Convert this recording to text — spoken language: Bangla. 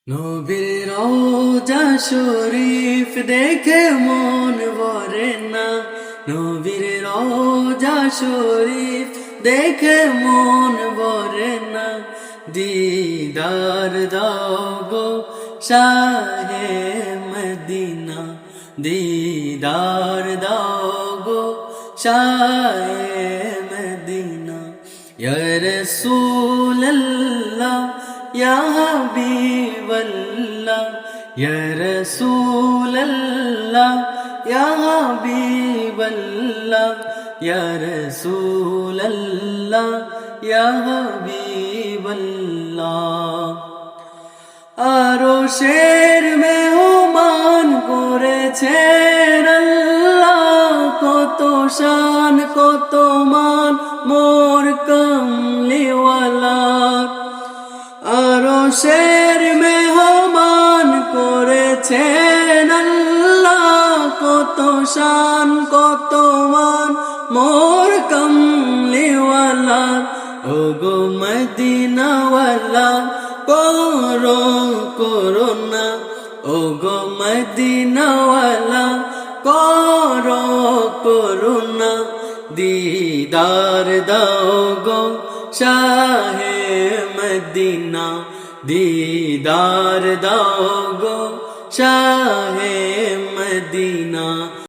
নবীর রওজা শরীফ দেখে মন ভরে না। নবীর রওজা শরীফ দেখে মন ভরে না। দিদার দাও গো শাহে মদিনা, দিদার দাও গো শাহে মদিনা। ইয়া রাসূলুল্লাহ ইয়া হাবিবাল্লাহ, ইয়া রাসূলুল্লাহ ইয়া হাবিবাল্লাহ, ইয়া রাসূলুল্লাহ ইয়া হাবিবাল্লাহ। আরশের মেহমান করেছেন আল্লাহ, কত শান কত মান মোর কামলিওয়ালা। আরশের মেহমান করেছেন আল্লাহ, কত শান কত মান মোর কামলিওয়ালা। ওগো মদিনাওয়ালা করো করুণা, ওগো মদিনাওয়ালা করো করুণা। দিদার দাও গো শাহে মদিনা, দিদার দাও গো শাহে মদিনা।